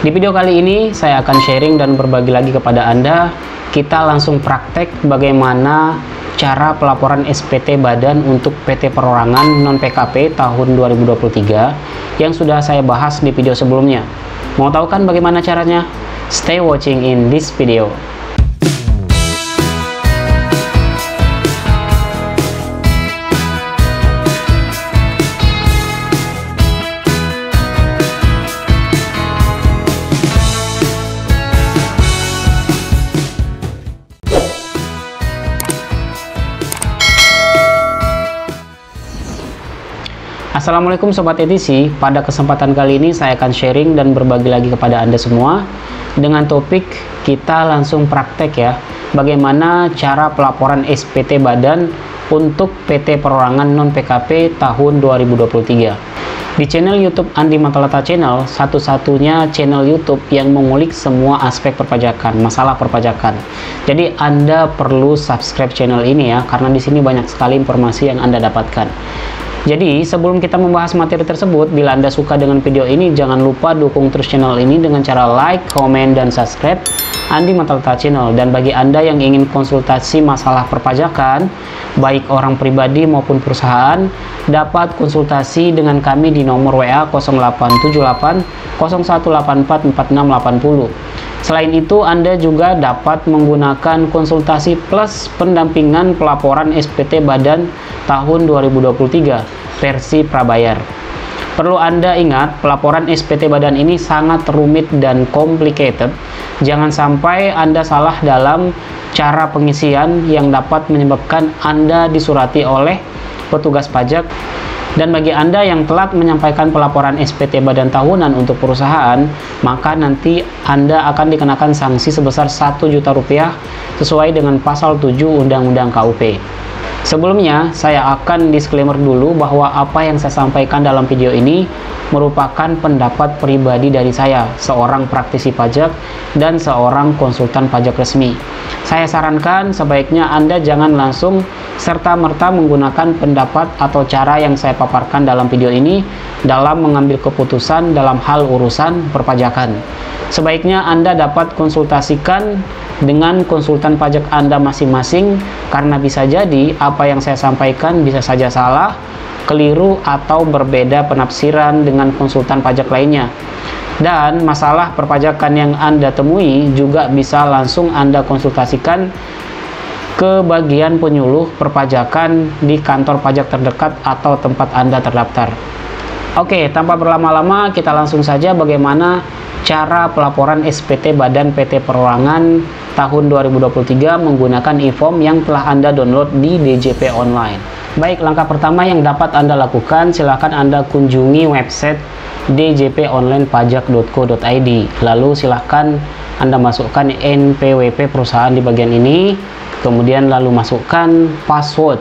Di video kali ini saya akan sharing dan berbagi lagi kepada Anda. Kita langsung praktek bagaimana cara pelaporan SPT Badan untuk PT Perorangan non-PKP tahun 2023 yang sudah saya bahas di video sebelumnya. Mau tahu kan bagaimana caranya? Stay watching in this video. Assalamualaikum Sobat ETC. Pada kesempatan kali ini saya akan sharing dan berbagi lagi kepada Anda semua dengan topik kita langsung praktek ya, bagaimana cara pelaporan SPT Badan untuk PT Perorangan non-PKP tahun 2023. Di channel YouTube Andi Matalata Channel, satu-satunya channel YouTube yang mengulik semua aspek perpajakan, masalah perpajakan. Jadi Anda perlu subscribe channel ini ya, karena di sini banyak sekali informasi yang Anda dapatkan. Jadi sebelum kita membahas materi tersebut, bila Anda suka dengan video ini, jangan lupa dukung terus channel ini dengan cara like, komen, dan subscribe Andi Matalata Channel. Dan bagi Anda yang ingin konsultasi masalah perpajakan, baik orang pribadi maupun perusahaan, dapat konsultasi dengan kami di nomor WA 0878 0184 4680. Selain itu, Anda juga dapat menggunakan konsultasi plus pendampingan pelaporan SPT Badan tahun 2023 versi prabayar. Perlu Anda ingat, pelaporan SPT Badan ini sangat rumit dan complicated. Jangan sampai Anda salah dalam cara pengisian yang dapat menyebabkan Anda disurati oleh petugas pajak. Dan bagi Anda yang telat menyampaikan pelaporan SPT Badan tahunan untuk perusahaan, maka nanti Anda akan dikenakan sanksi sebesar Rp1.000.000 sesuai dengan pasal 7 Undang-Undang KUP. Sebelumnya, saya akan disclaimer dulu bahwa apa yang saya sampaikan dalam video ini merupakan pendapat pribadi dari saya, seorang praktisi pajak dan seorang konsultan pajak resmi. Saya sarankan sebaiknya Anda jangan langsung serta-merta menggunakan pendapat atau cara yang saya paparkan dalam video ini dalam mengambil keputusan dalam hal urusan perpajakan. Sebaiknya Anda dapat konsultasikan dengan konsultan pajak Anda masing-masing, karena bisa jadi apa yang saya sampaikan bisa saja salah, keliru, atau berbeda penafsiran dengan konsultan pajak lainnya. Dan masalah perpajakan yang Anda temui juga bisa langsung Anda konsultasikan ke bagian penyuluh perpajakan di kantor pajak terdekat atau tempat Anda terdaftar. Oke, tanpa berlama-lama kita langsung saja bagaimana cara pelaporan SPT Badan PT Perorangan tahun 2023 menggunakan e-form yang telah Anda download di DJP Online. Baik, langkah pertama yang dapat Anda lakukan, silakan Anda kunjungi website djponlinepajak.co.id. Lalu silakan Anda masukkan NPWP perusahaan di bagian ini, kemudian lalu masukkan password.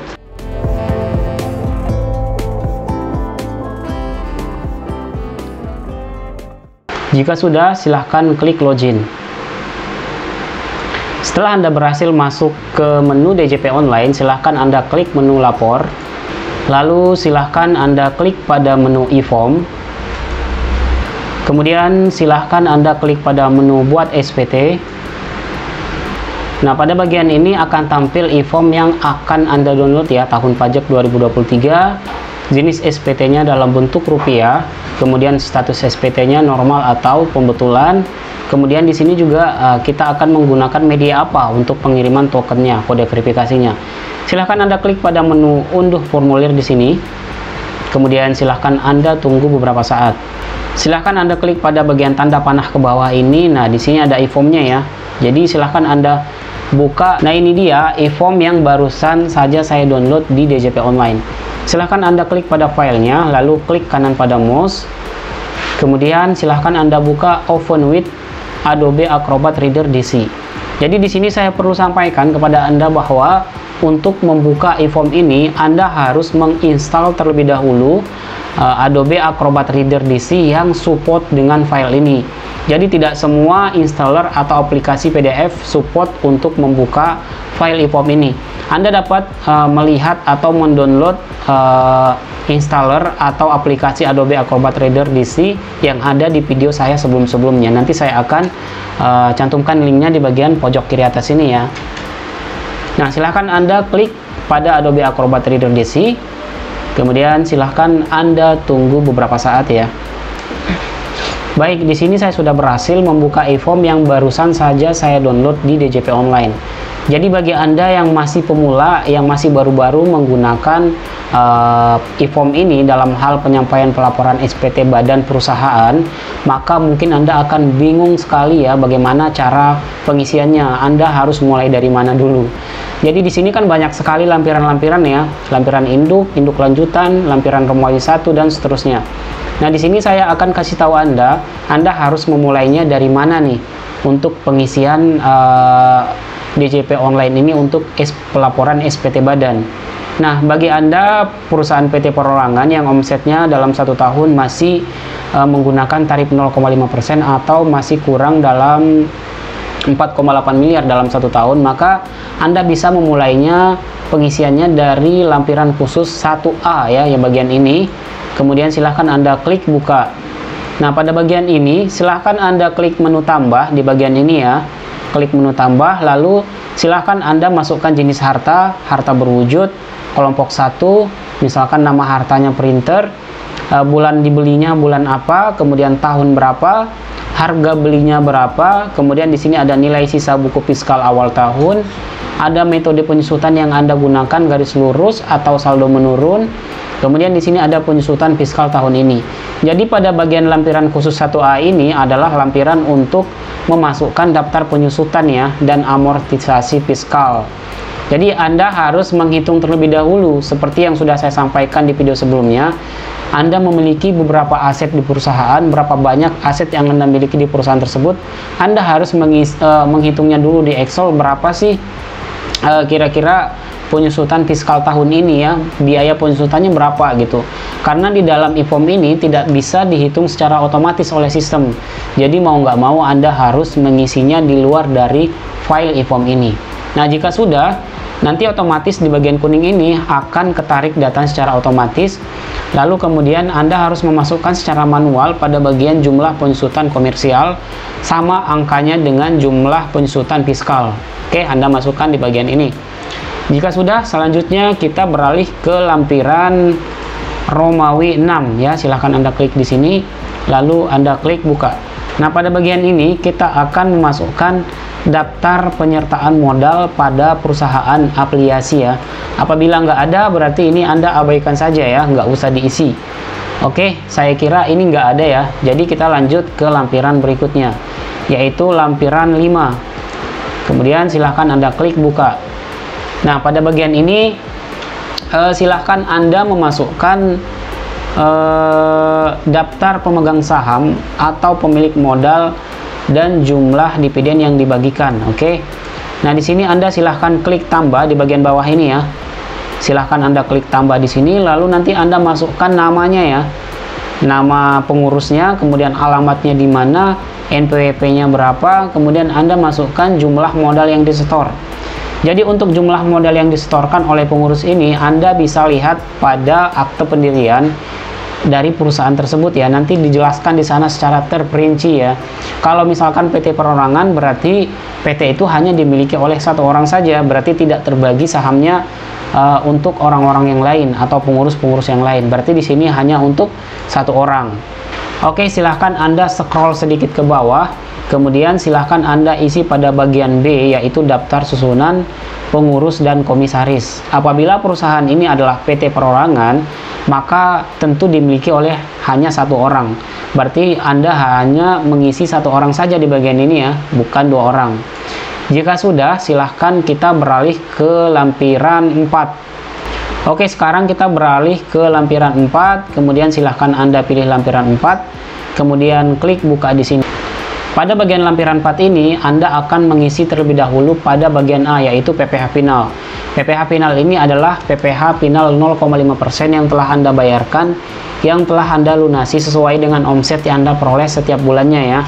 Jika sudah, silahkan klik login. Setelah Anda berhasil masuk ke menu DJP Online, silahkan Anda klik menu lapor. Lalu silahkan Anda klik pada menu e-form. Kemudian silahkan Anda klik pada menu buat SPT. Nah, pada bagian ini akan tampil e-form yang akan Anda download ya, tahun pajak 2023. Jenis SPT-nya dalam bentuk rupiah, kemudian status SPT-nya normal atau pembetulan. Kemudian di sini juga kita akan menggunakan media apa untuk pengiriman tokennya, kode verifikasinya. Silahkan Anda klik pada menu unduh formulir di sini. Kemudian silahkan Anda tunggu beberapa saat. Silahkan Anda klik pada bagian tanda panah ke bawah ini. Nah, di sini ada e-form-nya ya. Jadi silahkan Anda buka. Nah, ini dia e-form yang barusan saja saya download di DJP Online. Silahkan Anda klik pada filenya, lalu klik kanan pada mouse. Kemudian silahkan Anda buka Open with Adobe Acrobat Reader DC. Jadi di sini saya perlu sampaikan kepada Anda bahwa untuk membuka e-form ini Anda harus menginstal terlebih dahulu Adobe Acrobat Reader DC yang support dengan file ini. Jadi tidak semua installer atau aplikasi PDF support untuk membuka file EPOM ini. Anda dapat melihat atau mendownload installer atau aplikasi Adobe Acrobat Reader DC yang ada di video saya sebelum-sebelumnya. Nanti saya akan cantumkan linknya di bagian pojok kiri atas ini ya. Nah, silahkan Anda klik pada Adobe Acrobat Reader DC, kemudian silahkan Anda tunggu beberapa saat ya. Baik, di sini saya sudah berhasil membuka EPOM yang barusan saja saya download di DJP Online. Jadi bagi Anda yang masih pemula, yang masih baru-baru menggunakan EPOM ini dalam hal penyampaian pelaporan SPT badan perusahaan, maka mungkin Anda akan bingung sekali ya bagaimana cara pengisiannya. Anda harus mulai dari mana dulu. Jadi di sini kan banyak sekali lampiran-lampiran ya, lampiran induk, induk lanjutan, lampiran Romawi 1 dan seterusnya. Nah, di sini saya akan kasih tahu Anda harus memulainya dari mana nih untuk pengisian DJP Online ini untuk pelaporan SPT badan. Nah, bagi Anda perusahaan PT Perorangan yang omsetnya dalam 1 tahun masih menggunakan tarif 0,5% atau masih kurang dalam 4,8 miliar dalam 1 tahun, maka Anda bisa memulainya pengisiannya dari lampiran khusus 1A ya, yang bagian ini. Kemudian silahkan Anda klik buka. Nah, pada bagian ini silahkan Anda klik menu tambah di bagian ini ya. Klik menu tambah, lalu silahkan Anda masukkan jenis harta, harta berwujud, kelompok 1, misalkan nama hartanya printer, bulan dibelinya bulan apa, kemudian tahun berapa, harga belinya berapa, kemudian di sini ada nilai sisa buku fiskal awal tahun, ada metode penyusutan yang Anda gunakan garis lurus atau saldo menurun. Kemudian di sini ada penyusutan fiskal tahun ini. Jadi pada bagian lampiran khusus 1A ini adalah lampiran untuk memasukkan daftar penyusutan ya dan amortisasi fiskal. Jadi Anda harus menghitung terlebih dahulu seperti yang sudah saya sampaikan di video sebelumnya. Anda memiliki beberapa aset di perusahaan, berapa banyak aset yang Anda miliki di perusahaan tersebut. Anda harus menghitungnya dulu di Excel berapa sih kira-kira penyusutan fiskal tahun ini ya, biaya penyusutannya berapa gitu. Karena di dalam EPOM ini tidak bisa dihitung secara otomatis oleh sistem. Jadi mau nggak mau Anda harus mengisinya di luar dari file EPOM ini. Nah, jika sudah, nanti otomatis di bagian kuning ini akan ketarik data secara otomatis. Lalu kemudian Anda harus memasukkan secara manual pada bagian jumlah penyusutan komersial sama angkanya dengan jumlah penyusutan fiskal. Oke, Anda masukkan di bagian ini. Jika sudah, selanjutnya kita beralih ke lampiran Romawi 6 ya. Silahkan Anda klik di sini, lalu Anda klik buka. Nah, pada bagian ini kita akan memasukkan daftar penyertaan modal pada perusahaan afiliasi ya. Apabila nggak ada, berarti ini Anda abaikan saja ya, nggak usah diisi. Oke, saya kira ini nggak ada ya. Jadi kita lanjut ke lampiran berikutnya, yaitu lampiran 5. Kemudian silahkan Anda klik buka. Nah, pada bagian ini silahkan Anda memasukkan daftar pemegang saham atau pemilik modal dan jumlah dividen yang dibagikan. Oke. Nah, di sini Anda silahkan klik tambah di bagian bawah ini ya. Silahkan Anda klik tambah di sini, lalu nanti Anda masukkan namanya ya. Nama pengurusnya, kemudian alamatnya di mana, NPWP-nya berapa, kemudian Anda masukkan jumlah modal yang disetor. Jadi untuk jumlah modal yang disetorkan oleh pengurus ini Anda bisa lihat pada akte pendirian dari perusahaan tersebut ya. Nanti dijelaskan di sana secara terperinci ya. Kalau misalkan PT Perorangan berarti PT itu hanya dimiliki oleh satu orang saja, berarti tidak terbagi sahamnya untuk orang-orang yang lain atau pengurus-pengurus yang lain. Berarti di sini hanya untuk satu orang. Oke, silahkan Anda scroll sedikit ke bawah. Kemudian silahkan Anda isi pada bagian B, yaitu daftar susunan pengurus dan komisaris. Apabila perusahaan ini adalah PT Perorangan, maka tentu dimiliki oleh hanya satu orang. Berarti Anda hanya mengisi satu orang saja di bagian ini ya, bukan dua orang. Jika sudah, silahkan kita beralih ke lampiran 4. Oke, sekarang kita beralih ke lampiran 4. Kemudian silahkan Anda pilih lampiran 4. Kemudian klik buka di sini. Pada bagian lampiran 4 ini, Anda akan mengisi terlebih dahulu pada bagian A, yaitu PPh final. PPh final ini adalah PPh final 0,5% yang telah Anda bayarkan, yang telah Anda lunasi sesuai dengan omset yang Anda peroleh setiap bulannya ya.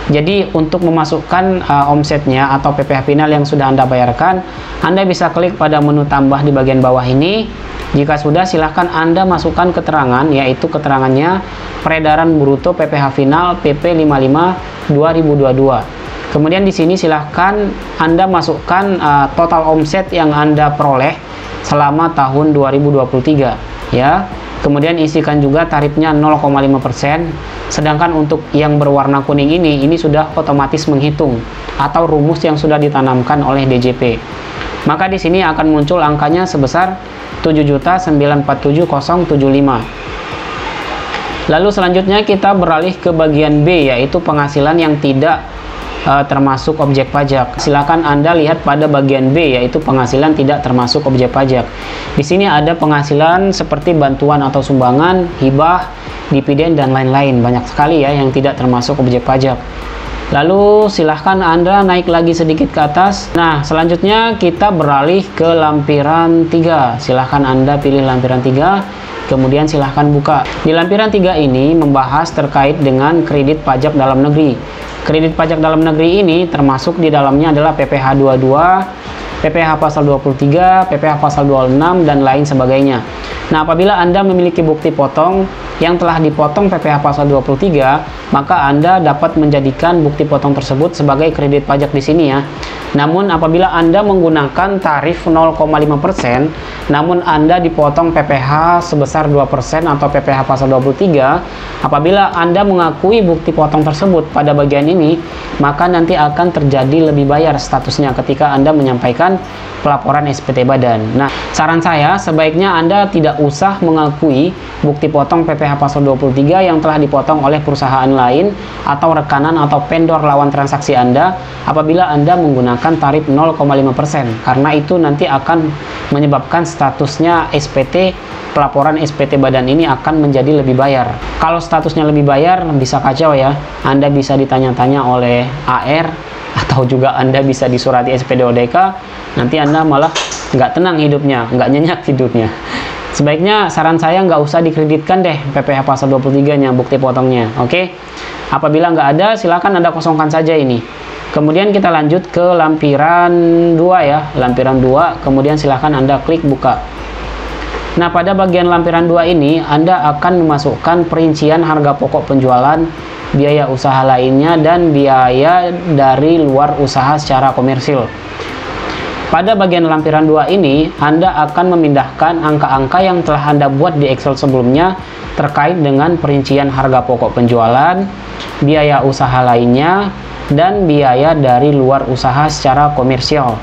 Jadi untuk memasukkan omsetnya atau PPh final yang sudah Anda bayarkan, Anda bisa klik pada menu tambah di bagian bawah ini. Jika sudah, silahkan Anda masukkan keterangan, yaitu keterangannya peredaran bruto PPh final PP 55 2022. Kemudian di sini silahkan Anda masukkan total omset yang Anda peroleh selama tahun 2023 ya. Kemudian isikan juga tarifnya 0,5%. Sedangkan untuk yang berwarna kuning ini sudah otomatis menghitung atau rumus yang sudah ditanamkan oleh DJP. Maka di sini akan muncul angkanya sebesar 7.947.075. Lalu selanjutnya kita beralih ke bagian B, yaitu penghasilan yang tidak termasuk objek pajak. Silakan Anda lihat pada bagian B, yaitu penghasilan tidak termasuk objek pajak. Di sini ada penghasilan seperti bantuan atau sumbangan, hibah, dividen, dan lain-lain. Banyak sekali ya yang tidak termasuk objek pajak. Lalu silahkan Anda naik lagi sedikit ke atas. Nah, selanjutnya kita beralih ke lampiran 3. Silahkan Anda pilih lampiran 3, kemudian silahkan buka. Di lampiran 3 ini membahas terkait dengan kredit pajak dalam negeri. Kredit pajak dalam negeri ini termasuk di dalamnya adalah PPh 22, PPh pasal 23, PPh pasal 26, dan lain sebagainya. Nah, apabila Anda memiliki bukti potong yang telah dipotong PPh pasal 23, maka Anda dapat menjadikan bukti potong tersebut sebagai kredit pajak di sini ya. Namun apabila Anda menggunakan tarif 0,5%, namun Anda dipotong PPh sebesar 2% atau PPh pasal 23, apabila Anda mengakui bukti potong tersebut pada bagian ini, maka nanti akan terjadi lebih bayar statusnya ketika Anda menyampaikan pelaporan SPT Badan. Nah, saran saya sebaiknya Anda tidak usah mengakui bukti potong PPh pasal 23 yang telah dipotong oleh perusahaan lain atau rekanan atau vendor lawan transaksi Anda apabila Anda menggunakan tarif 0,5%, karena itu nanti akan menyebabkan statusnya SPT, pelaporan SPT Badan ini akan menjadi lebih bayar. Kalau statusnya lebih bayar bisa kacau ya, Anda bisa ditanya-tanya oleh AR atau juga Anda bisa disurati SPD ODK, nanti Anda malah nggak tenang hidupnya, nggak nyenyak hidupnya. Sebaiknya saran saya nggak usah dikreditkan deh PPh pasal 23-nya, bukti potongnya. Oke? Apabila nggak ada, silakan Anda kosongkan saja ini. Kemudian kita lanjut ke lampiran 2 ya, lampiran 2, kemudian silakan Anda klik buka. Nah, pada bagian lampiran 2 ini Anda akan memasukkan perincian harga pokok penjualan, biaya usaha lainnya, dan biaya dari luar usaha secara komersil. Pada bagian lampiran 2 ini, Anda akan memindahkan angka-angka yang telah Anda buat di Excel sebelumnya terkait dengan perincian harga pokok penjualan, biaya usaha lainnya, dan biaya dari luar usaha secara komersial.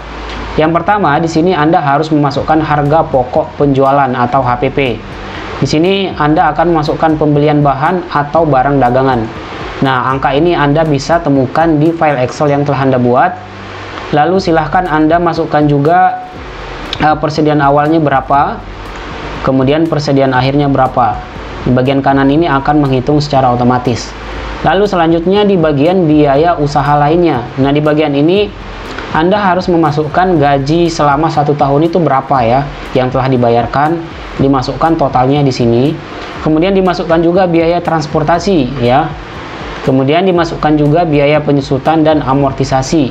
Yang pertama, di sini Anda harus memasukkan harga pokok penjualan atau HPP. Di sini Anda akan memasukkan pembelian bahan atau barang dagangan. Nah, angka ini Anda bisa temukan di file Excel yang telah Anda buat. Lalu silahkan Anda masukkan juga persediaan awalnya berapa, kemudian persediaan akhirnya berapa. Di bagian kanan ini akan menghitung secara otomatis. Lalu selanjutnya di bagian biaya usaha lainnya. Nah, di bagian ini Anda harus memasukkan gaji selama 1 tahun itu berapa ya yang telah dibayarkan, dimasukkan totalnya di sini. Kemudian dimasukkan juga biaya transportasi ya. Kemudian dimasukkan juga biaya penyusutan dan amortisasi.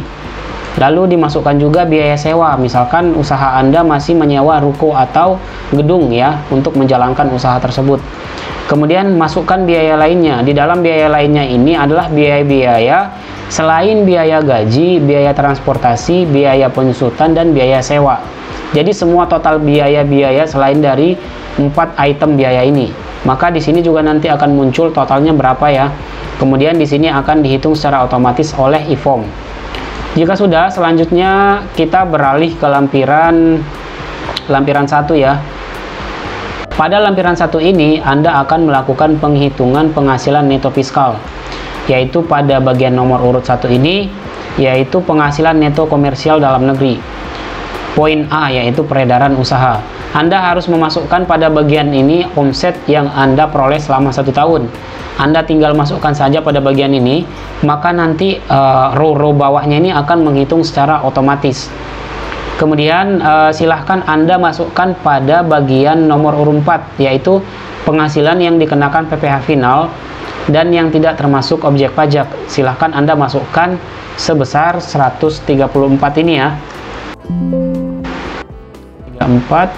Lalu dimasukkan juga biaya sewa, misalkan usaha Anda masih menyewa ruko atau gedung ya untuk menjalankan usaha tersebut. Kemudian masukkan biaya lainnya. Di dalam biaya lainnya ini adalah biaya-biaya selain biaya gaji, biaya transportasi, biaya penyusutan, dan biaya sewa. Jadi semua total biaya-biaya selain dari 4 item biaya ini. Maka di sini juga nanti akan muncul totalnya berapa ya. Kemudian di sini akan dihitung secara otomatis oleh IFOM. Jika sudah, selanjutnya kita beralih ke lampiran 1 ya. Pada lampiran 1 ini, Anda akan melakukan penghitungan penghasilan neto fiskal, yaitu pada bagian nomor urut 1 ini, yaitu penghasilan neto komersial dalam negeri. Poin A, yaitu peredaran usaha. Anda harus memasukkan pada bagian ini omset yang Anda peroleh selama 1 tahun. Anda tinggal masukkan saja pada bagian ini, maka nanti row-row bawahnya ini akan menghitung secara otomatis. Kemudian silahkan Anda masukkan pada bagian nomor urut 4, yaitu penghasilan yang dikenakan PPh final dan yang tidak termasuk objek pajak. Silahkan Anda masukkan sebesar 134 ini ya. 34.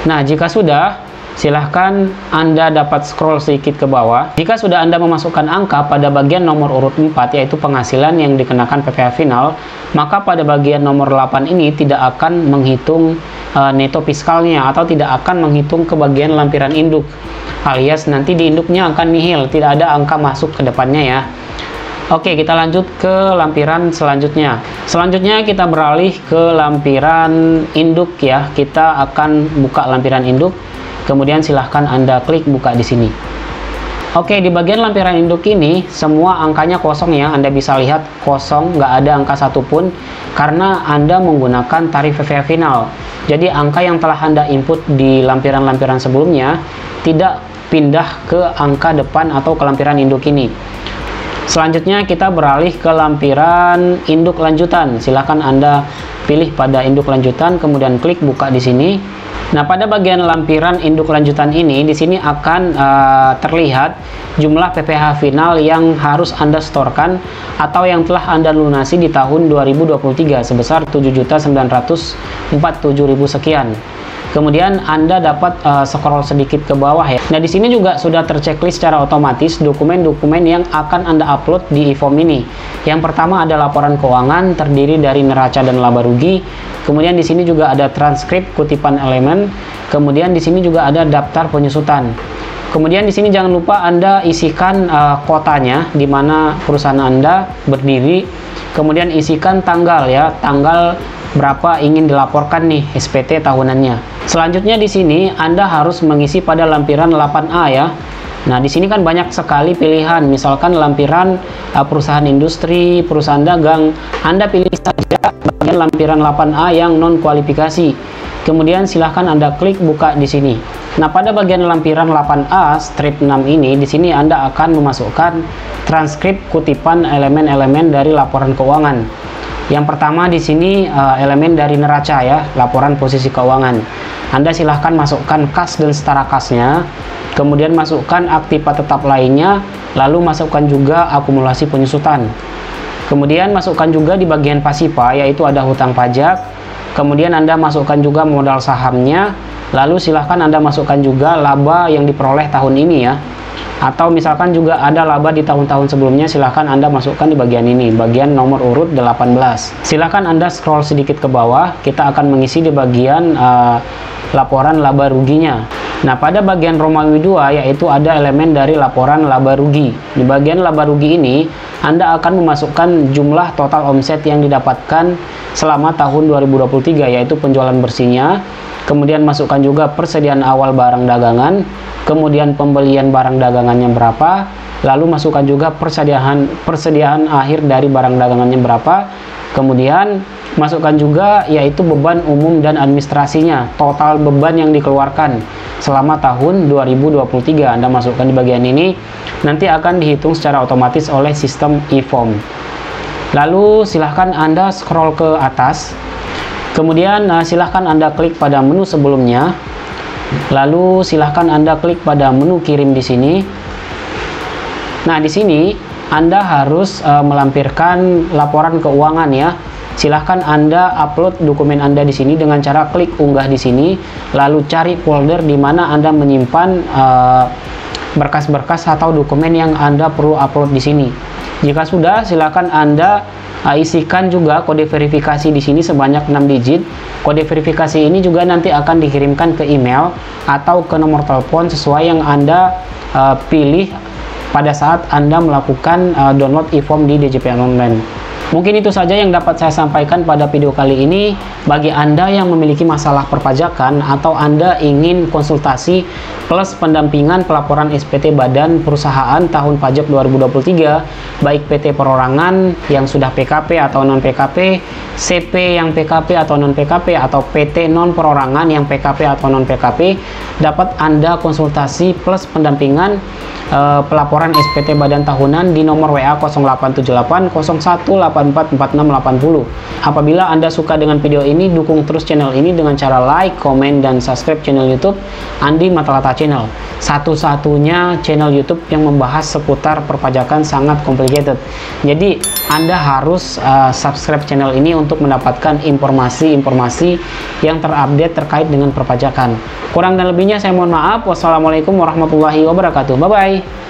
Nah, jika sudah, silahkan Anda dapat scroll sedikit ke bawah. Jika sudah Anda memasukkan angka pada bagian nomor urut 4, yaitu penghasilan yang dikenakan PPh final, maka pada bagian nomor 8 ini tidak akan menghitung neto fiskalnya, atau tidak akan menghitung ke bagian lampiran induk, alias nanti di induknya akan nihil, tidak ada angka masuk ke depannya ya. Oke, kita lanjut ke lampiran selanjutnya. Selanjutnya kita beralih ke lampiran induk ya. Kita akan buka lampiran induk. Kemudian silahkan Anda klik buka di sini. Oke, di bagian lampiran induk ini semua angkanya kosong ya. Anda bisa lihat kosong, nggak ada angka satupun karena Anda menggunakan tarif PPh final. Jadi angka yang telah Anda input di lampiran-lampiran sebelumnya tidak pindah ke angka depan atau ke lampiran induk ini. Selanjutnya kita beralih ke lampiran induk lanjutan. Silahkan Anda pilih pada induk lanjutan, kemudian klik buka di sini. Nah, pada bagian lampiran induk lanjutan ini, di sini akan terlihat jumlah PPh final yang harus Anda setorkan atau yang telah Anda lunasi di tahun 2023 sebesar 7.947.000 sekian. Kemudian Anda dapat scroll sedikit ke bawah ya. Nah, di sini juga sudah terchecklist secara otomatis dokumen-dokumen yang akan Anda upload di e-form ini. Yang pertama ada laporan keuangan terdiri dari neraca dan laba rugi. Kemudian di sini juga ada transkrip kutipan elemen. Kemudian di sini juga ada daftar penyusutan. Kemudian di sini jangan lupa Anda isikan kotanya di mana perusahaan Anda berdiri. Kemudian isikan tanggal ya, tanggal berapa ingin dilaporkan nih SPT tahunannya. Selanjutnya di sini Anda harus mengisi pada lampiran 8A ya. Nah, di sini kan banyak sekali pilihan, misalkan lampiran perusahaan industri, perusahaan dagang. Anda pilih saja bagian lampiran 8A yang non kualifikasi. Kemudian silahkan Anda klik buka di sini. Nah, pada bagian lampiran 8A strip 6 ini, di sini Anda akan memasukkan transkrip kutipan elemen-elemen dari laporan keuangan. Yang pertama di sini elemen dari neraca ya, laporan posisi keuangan. Anda silahkan masukkan kas dan setara kasnya, kemudian masukkan aktiva tetap lainnya, lalu masukkan juga akumulasi penyusutan. Kemudian masukkan juga di bagian pasifa, yaitu ada hutang pajak. Kemudian Anda masukkan juga modal sahamnya, lalu silahkan Anda masukkan juga laba yang diperoleh tahun ini ya. Atau misalkan juga ada laba di tahun-tahun sebelumnya, silahkan Anda masukkan di bagian ini, bagian nomor urut 18. Silahkan Anda scroll sedikit ke bawah, kita akan mengisi di bagian laporan laba ruginya. Nah, pada bagian Romawi 2 yaitu ada elemen dari laporan laba rugi. Di bagian laba rugi ini, Anda akan memasukkan jumlah total omset yang didapatkan selama tahun 2023, yaitu penjualan bersihnya. Kemudian masukkan juga persediaan awal barang dagangan, kemudian pembelian barang dagangannya berapa, lalu masukkan juga persediaan akhir dari barang dagangannya berapa, kemudian masukkan juga yaitu beban umum dan administrasinya, total beban yang dikeluarkan selama tahun 2023. Anda masukkan di bagian ini, nanti akan dihitung secara otomatis oleh sistem e-form. Lalu silahkan Anda scroll ke atas. Kemudian silahkan Anda klik pada menu sebelumnya. Lalu silahkan Anda klik pada menu kirim di sini. Nah, di sini Anda harus melampirkan laporan keuangan ya. Silahkan Anda upload dokumen Anda di sini dengan cara klik unggah di sini, lalu cari folder di mana Anda menyimpan berkas-berkas atau dokumen yang Anda perlu upload di sini. Jika sudah, silahkan Anda isikan juga kode verifikasi di sini sebanyak 6 digit. Kode verifikasi ini juga nanti akan dikirimkan ke email atau ke nomor telepon sesuai yang Anda pilih pada saat Anda melakukan download e-form di DJPN Online. Mungkin itu saja yang dapat saya sampaikan pada video kali ini. Bagi Anda yang memiliki masalah perpajakan atau Anda ingin konsultasi plus pendampingan pelaporan SPT Badan Perusahaan tahun pajak 2023, baik PT perorangan yang sudah PKP atau non PKP, CP yang PKP atau non PKP, atau PT non perorangan yang PKP atau non PKP, dapat Anda konsultasi plus pendampingan pelaporan SPT Badan tahunan di nomor WA 0878 0188 844680. Apabila Anda suka dengan video ini, dukung terus channel ini dengan cara like, komen, dan subscribe channel YouTube Andi Matalata Channel. Satu-satunya channel YouTube yang membahas seputar perpajakan sangat complicated. Jadi Anda harus subscribe channel ini untuk mendapatkan informasi-informasi yang terupdate terkait dengan perpajakan. Kurang dan lebihnya saya mohon maaf. Wassalamualaikum warahmatullahi wabarakatuh. Bye bye.